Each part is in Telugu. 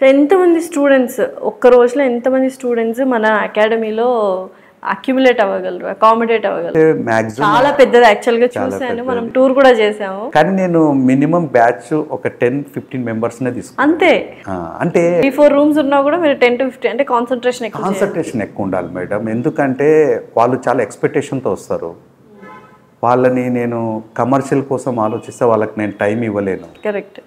సో ఎంతమంది స్టూడెంట్స్ ఒక్క రోజులో ఎంతమంది స్టూడెంట్స్ మన అకాడమీలో అక్యుములేట్ అవ్వగలరు, అకామిడేట్ అవ్వగలరు? చాలా పెద్దది యాక్చువల్గా చూసాను, మనం టూర్ కూడా చేసాము. కానీ నేను మినిమం బ్యాచ్ ఒక 10-15 మెంబర్స్నే తీసుకున్నాను అంతే. అంటే 3-4 రూమ్స్ ఉన్నా కూడా మీరు 10 to 15 అంటే కాన్సన్ట్రేషన్ ఎక్కువ ఉండాలి మేడం. ఎందుకంటే వాళ్ళు చాలా ఎక్స్పెక్టేషన్తో వస్తారు. వాళ్ళని నేను కమర్షియల్ కోసం ఆలోచిస్తే వాళ్ళకి నేను టైం ఇవ్వలేను. కరెక్ట్.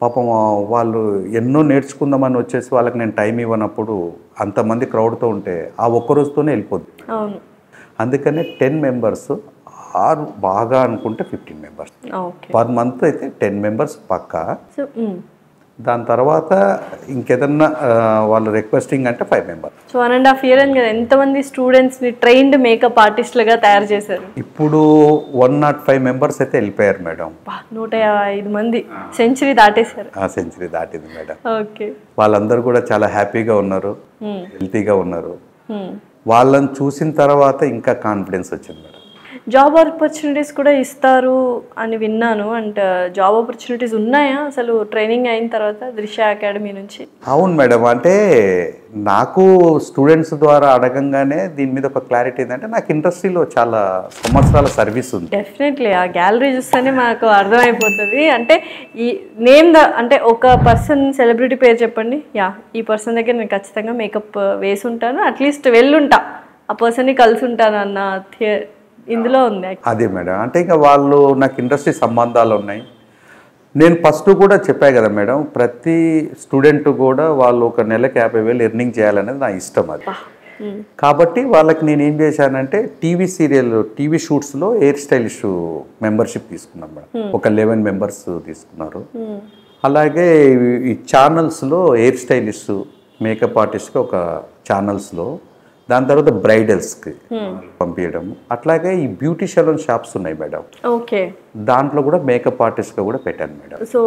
పాపం వాళ్ళు ఎన్నో నేర్చుకుందామని వచ్చేసి వాళ్ళకి నేను టైం ఇవ్వనప్పుడు అంతమంది క్రౌడ్తో ఉంటే ఆ ఒక్క రోజుతోనే వెళ్ళిపోద్ది. అవును. అందుకనే 10 మెంబర్స్ ఆర్ బాగా అనుకుంటే 15 మెంబర్స్ పర్ మంత్ అయితే 10 మెంబర్స్ పక్కా. దాని తర్వాత ఇంకేదన్నా వాళ్ళు రిక్వెస్టింగ్ అంటే 5 మెంబర్స్. సో 1.5 year అని కదా, ఎంతమంది స్టూడెంట్స్ని ట్రైన్డ్ మేకప్ ఆర్టిస్టులుగా తయారు చేశారు? ఇప్పుడు 105 మెంబర్స్ అయితే వెళ్ళిపోయారు మేడం. 105 మంది సెంచరీ దాటేశారు. సెంచరీ దాటింది మేడం. ఓకే. వాళ్ళందరూ కూడా చాలా హ్యాపీగా ఉన్నారు, హెల్తీగా ఉన్నారు. వాళ్ళని చూసిన తర్వాత ఇంకా కాన్ఫిడెన్స్ వచ్చింది మేడం. జాబ్ ఆపర్చునిటీస్ కూడా ఇస్తారు అని విన్నాను. అండ్ జాబ్ ఆపర్చునిటీస్ ఉన్నాయా అసలు ట్రైనింగ్ అయిన తర్వాత దృశ్య అకాడమీ నుంచి? అవును మేడం. అంటే నాకు స్టూడెంట్స్ ద్వారా అడగంగానే దీని మీద ఒక క్లారిటీ ఏంటంటే నాకు ఇండస్ట్రీలో చాలా సంవత్సరాల సర్వీస్ ఉంది. డెఫినెట్లీ ఆ గ్యాలరీ చూస్తేనే మాకు అర్థమైపోతుంది. అంటే ఈ అంటే ఒక పర్సన్ సెలబ్రిటీ పేరు చెప్పండి, ఈ పర్సన్ దగ్గర నేను ఖచ్చితంగా మేకప్ వేసి ఉంటాను, అట్లీస్ట్ వెళ్ళుంటా, ఆ పర్సన్ని కలిసి ఉంటాను అన్న ఇందులో ఉంది. అదే మేడం. అంటే ఇంకా వాళ్ళు నాకు ఇండస్ట్రీ సంబంధాలు ఉన్నాయి. నేను ఫస్ట్ కూడా చెప్పా కదా మేడం, ప్రతి స్టూడెంట్ కూడా వాళ్ళు ఒక నెలకి 50,000 ఎర్నింగ్ చేయాలనేది నా ఇష్టం. అది కాబట్టి వాళ్ళకి నేను ఏం చేశానంటే టీవీ షూట్స్లో హెయిర్ స్టైలిష్ మెంబర్షిప్ తీసుకున్నాం మేడం. ఒక 11 మెంబర్స్ తీసుకున్నారు. అలాగే ఈ ఛానల్స్లో హెయిర్ స్టైలిష్ మేకప్ ఆర్టిస్ట్కి ఒక ఛానల్స్లో, దాని తర్వాత బ్రైడల్స్కి పంపించడం. అట్లాగే ఈ బ్యూటీ సెలూన్ షాప్స్ ఉన్నాయి మేడం. ఓకే. దాంట్లో కూడా మేకప్ ఆర్టిస్ట్గా కూడా పెట్టాను మేడం. సో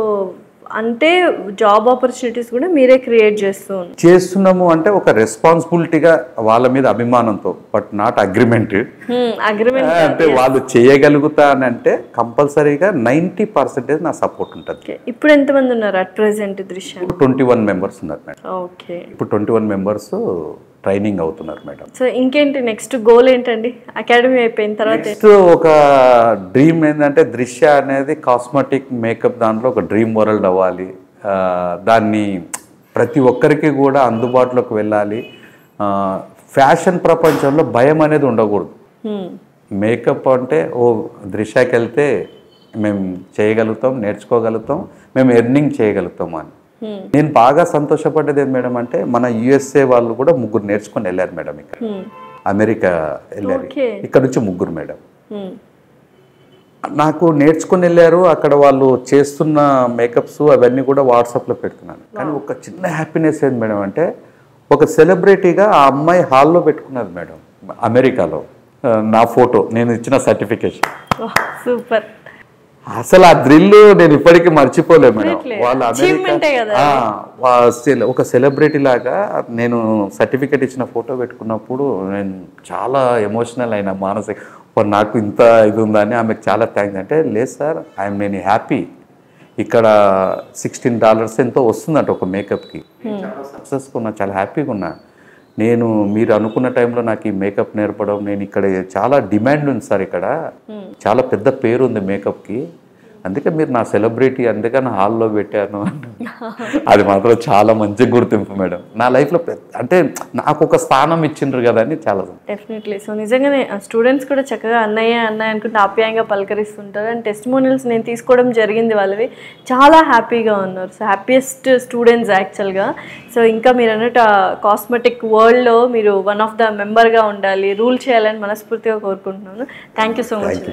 అంటే జాబ్ ఆపర్చునిటీస్ కూడా మీరే క్రియేట్ చేస్తున్నాము అంటే ఒక రెస్పాన్సిబిలిటీగా, వాళ్ళ మీద అభిమానంతో, బట్ నాట్ అగ్రిమెంట్. అంటే వాళ్ళు చేయగలుగుతానంటే కంపల్సరీగా 90% నా సపోర్ట్ ఉంటుంది. ఇప్పుడు ఎంతమంది ఉన్నారు అట్ ప్రెసెంట్ దృశ్య? 21 మెంబర్స్ ఉన్నారు మేడం. ఓకే. ఇప్పుడు 21 మెంబర్స్ ట్రైనింగ్ అవుతున్నారు మేడం. సో ఇంకేంటి నెక్స్ట్ గోల్ ఏంటండి అకాడమీ అయిపోయిన తర్వాత? నెక్స్ట్ ఒక డ్రీమ్ ఏంటంటే దృశ్య అనేది కాస్మెటిక్ మేకప్ దాంట్లో ఒక డ్రీమ్ వరల్డ్ అవ్వాలి. దాన్ని ప్రతి ఒక్కరికి కూడా అందుబాటులోకి వెళ్ళాలి. ఫ్యాషన్ ప్రపంచంలో భయం అనేది ఉండకూడదు. మేకప్ అంటే దృశ్యకి వెళ్తే మేము చేయగలుగుతాం, నేర్చుకోగలుగుతాం, మేము ఎర్నింగ్ చేయగలుగుతాం అని. నేను బాగా సంతోషపడ్డది ఏం మేడం అంటే మన USA వాళ్ళు కూడా 3 నేర్చుకొని వెళ్ళారు మేడం. ఇక్కడ అమెరికా వెళ్ళారు, ఇక్కడ నుంచి 3 మేడం నాకు నేర్చుకొని వెళ్ళారు. అక్కడ వాళ్ళు చేస్తున్న మేకప్స్ అవన్నీ కూడా వాట్సాప్లో పెడుతున్నాను. కానీ ఒక చిన్న హ్యాపీనెస్ ఏంది మేడం అంటే ఒక సెలబ్రిటీగా ఆ అమ్మాయి హాల్లో పెట్టుకున్నది మేడం అమెరికాలో నా ఫోటో, నేను ఇచ్చిన సర్టిఫికేషన్. సూపర్. అసలు ఆ థ్రిల్ నేను ఇప్పటికీ మర్చిపోలే మేడం. వాళ్ళు ఒక సెలబ్రిటీ లాగా నేను సర్టిఫికేట్ ఇచ్చిన ఫోటో పెట్టుకున్నప్పుడు నేను చాలా ఎమోషనల్ అయినా, మానసిక నాకు ఇంత ఇది ఉందని. ఆమెకు చాలా థ్యాంక్స్. అంటే లేదు సార్, నేను హ్యాపీ. ఇక్కడ $16 ఎంతో వస్తుందంట ఒక మేకప్కి. సక్సెస్గా ఉన్నా, చాలా హ్యాపీగా ఉన్నా. మీరు అనుకున్న టైంలో నాకు ఈ మేకప్ నేర్పడం, నేను ఇక్కడ చాలా డిమాండ్ ఉంది సార్, ఇక్కడ చాలా పెద్ద పేరు ఉంది మేకప్కి, అందుకే మీరు నా సెలబ్రిటీ అందుకని హాల్లో పెట్టాను. అది మాత్రం చాలా మంచి గుర్తింపు మేడం నా లైఫ్లో. అంటే నాకు ఒక స్థానం ఇచ్చిండ్రు కదా అని చాలా. డెఫినెట్లీ. సో నిజంగానే స్టూడెంట్స్ కూడా చక్కగా అన్నయ్య అనుకుంటే ఆప్యాయంగా పలకరిస్తుంటారు. అండ్ టెస్టిమోనియల్స్ నేను తీసుకోవడం జరిగింది వాళ్ళవి, చాలా హ్యాపీగా ఉన్నారు. సో హ్యాపీయెస్ట్ స్టూడెంట్స్ యాక్చువల్గా. సో ఇంకా మీరు అన్నట్టు కాస్మెటిక్ వరల్డ్లో మీరు వన్ ఆఫ్ ద మెంబర్గా ఉండాలి, రూల్ చేయాలని మనస్ఫూర్తిగా కోరుకుంటున్నాను. Thank you so much.